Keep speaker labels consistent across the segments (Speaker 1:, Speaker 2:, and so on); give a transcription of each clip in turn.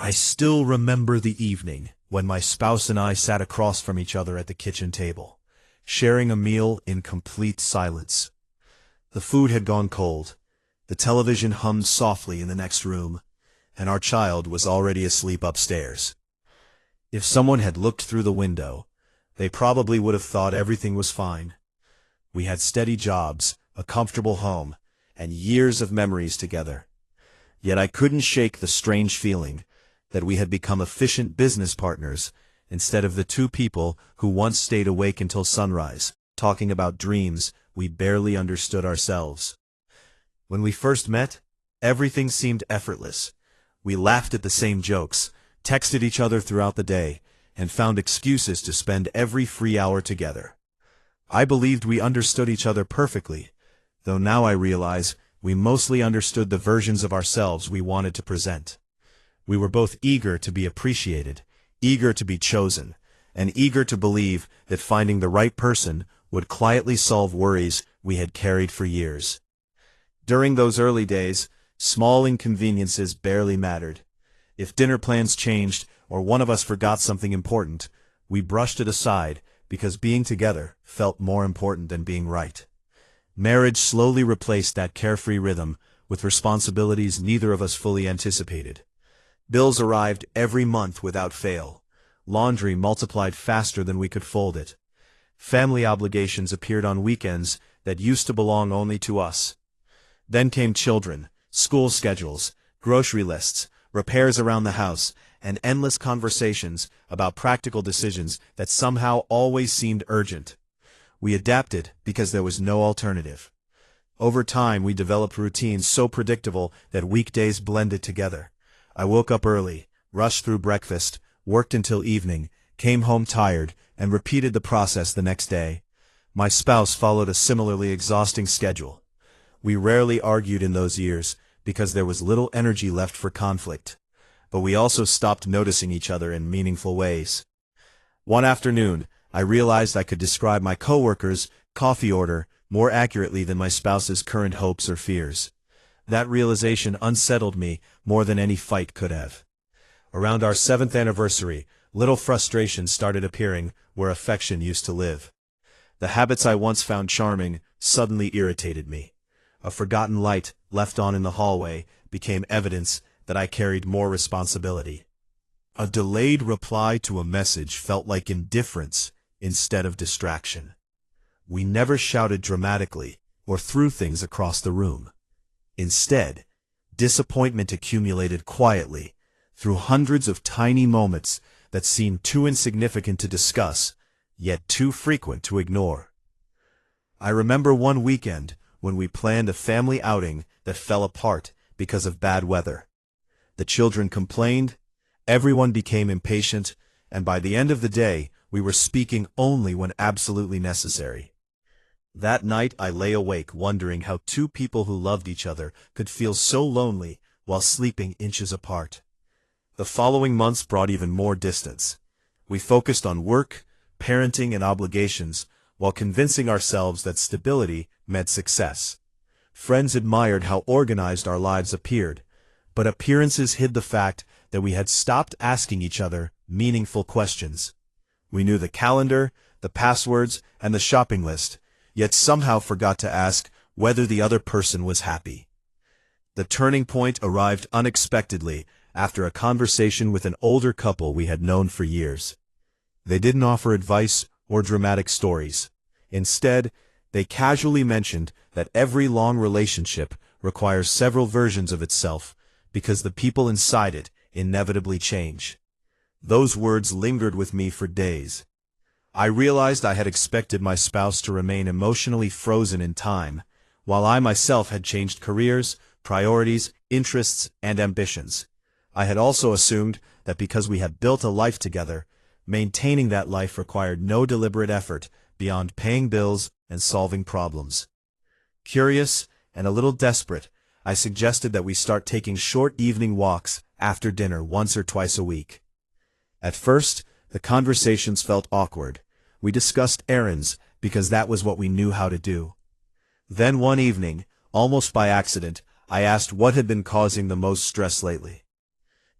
Speaker 1: I still remember the evening when my spouse and I sat across from each other at the kitchen table, sharing a meal in complete silence. The food had gone cold, the television hummed softly in the next room, and our child was already asleep upstairs. If someone had looked through the window, they probably would have thought everything was fine. We had steady jobs, a comfortable home, and years of memories together. Yet I couldn't shake the strange feeling that we had become efficient business partners instead of the two people who once stayed awake until sunrise, talking about dreams we barely understood ourselves. When we first met, everything seemed effortless. We laughed at the same jokes, texted each other throughout the day, and found excuses to spend every free hour together. I believed we understood each other perfectly, though now I realize we mostly understood the versions of ourselves we wanted to present. We were both eager to be appreciated, eager to be chosen, and eager to believe that finding the right person would quietly solve worries we had carried for years. During those early days, small inconveniences barely mattered. If dinner plans changed or one of us forgot something important, we brushed it aside because being together felt more important than being right. Marriage slowly replaced that carefree rhythm with responsibilities neither of us fully anticipated. Bills arrived every month without fail. Laundry multiplied faster than we could fold it. Family obligations appeared on weekends that used to belong only to us. Then came children, school schedules, grocery lists, repairs around the house, and endless conversations about practical decisions that somehow always seemed urgent. We adapted because there was no alternative. Over time, we developed routines so predictable that weekdays blended together. I woke up early, rushed through breakfast, worked until evening, came home tired, and repeated the process the next day. My spouse followed a similarly exhausting schedule. We rarely argued in those years because there was little energy left for conflict, but we also stopped noticing each other in meaningful ways. One afternoon, I realized I could describe my coworker's coffee order more accurately than my spouse's current hopes or fears. That realization unsettled me more than any fight could have. Around our 7th anniversary, little frustrations started appearing where affection used to live. The habits I once found charming suddenly irritated me. A forgotten light left on in the hallway became evidence that I carried more responsibility. A delayed reply to a message felt like indifference instead of distraction. We never shouted dramatically or threw things across the room. Instead, disappointment accumulated quietly through hundreds of tiny moments that seemed too insignificant to discuss, yet too frequent to ignore. I remember one weekend when we planned a family outing that fell apart because of bad weather. The children complained, everyone became impatient, and by the end of the day, we were speaking only when absolutely necessary. That night I lay awake wondering how two people who loved each other could feel so lonely while sleeping inches apart. The following months brought even more distance. We focused on work, parenting, and obligations, while convincing ourselves that stability meant success. Friends admired how organized our lives appeared, but appearances hid the fact that we had stopped asking each other meaningful questions. We knew the calendar, the passwords, and the shopping list, yet somehow forgot to ask whether the other person was happy. The turning point arrived unexpectedly after a conversation with an older couple we had known for years. They didn't offer advice or dramatic stories. Instead, they casually mentioned that every long relationship requires several versions of itself because the people inside it inevitably change. Those words lingered with me for days. I realized I had expected my spouse to remain emotionally frozen in time, while I myself had changed careers, priorities, interests, and ambitions. I had also assumed that because we had built a life together, maintaining that life required no deliberate effort beyond paying bills and solving problems. Curious and a little desperate, I suggested that we start taking short evening walks after dinner once or twice a week. At first, the conversations felt awkward. We discussed errands because that was what we knew how to do. Then one evening, almost by accident, I asked what had been causing the most stress lately.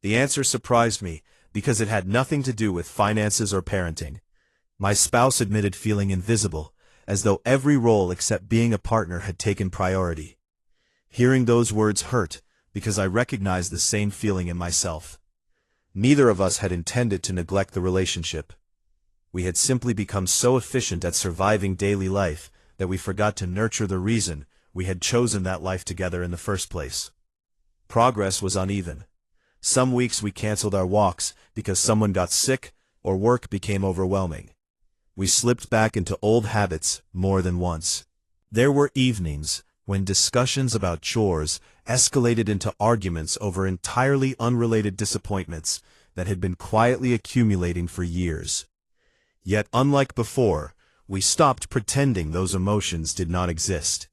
Speaker 1: The answer surprised me, because it had nothing to do with finances or parenting. My spouse admitted feeling invisible, as though every role except being a partner had taken priority. Hearing those words hurt, because I recognized the same feeling in myself. Neither of us had intended to neglect the relationship. We had simply become so efficient at surviving daily life that we forgot to nurture the reason we had chosen that life together in the first place. Progress was uneven. Some weeks we canceled our walks because someone got sick or work became overwhelming. We slipped back into old habits more than once. There were evenings when discussions about chores escalated into arguments over entirely unrelated disappointments that had been quietly accumulating for years. Yet, unlike before, we stopped pretending those emotions did not exist.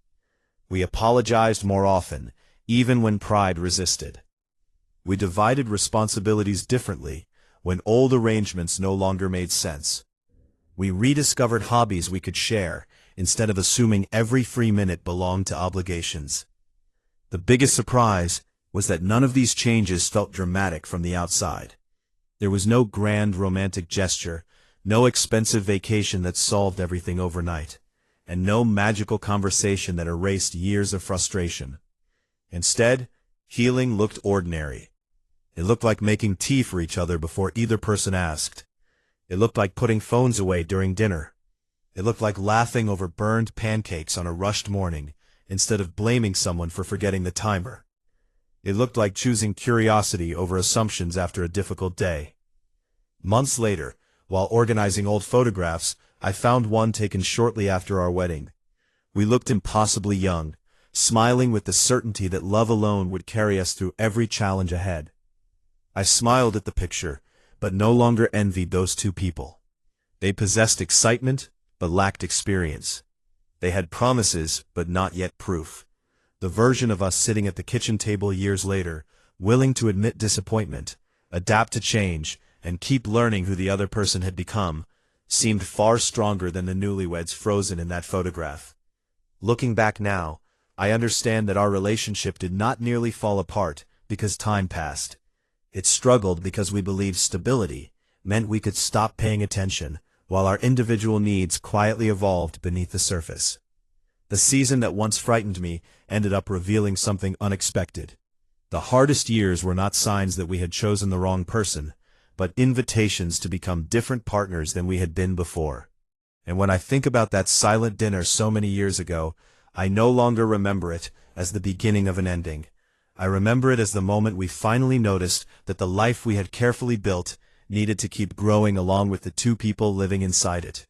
Speaker 1: We apologized more often, even when pride resisted. We divided responsibilities differently when old arrangements no longer made sense. We rediscovered hobbies we could share, instead of assuming every free minute belonged to obligations. The biggest surprise was that none of these changes felt dramatic from the outside. There was no grand romantic gesture, no expensive vacation that solved everything overnight, and no magical conversation that erased years of frustration. Instead, healing looked ordinary. It looked like making tea for each other before either person asked. It looked like putting phones away during dinner. It looked like laughing over burned pancakes on a rushed morning, instead of blaming someone for forgetting the timer. It looked like choosing curiosity over assumptions after a difficult day. Months later, while organizing old photographs, I found one taken shortly after our wedding. We looked impossibly young, smiling with the certainty that love alone would carry us through every challenge ahead. I smiled at the picture, but no longer envied those two people. They possessed excitement, but lacked experience. They had promises, but not yet proof. The version of us sitting at the kitchen table years later, willing to admit disappointment, adapt to change, and keep learning who the other person had become, seemed far stronger than the newlyweds frozen in that photograph. Looking back now, I understand that our relationship did not nearly fall apart because time passed. It struggled because we believed stability meant we could stop paying attention, while our individual needs quietly evolved beneath the surface. The season that once frightened me ended up revealing something unexpected. The hardest years were not signs that we had chosen the wrong person, but invitations to become different partners than we had been before. And when I think about that silent dinner so many years ago, I no longer remember it as the beginning of an ending. I remember it as the moment we finally noticed that the life we had carefully built needed to keep growing along with the two people living inside it.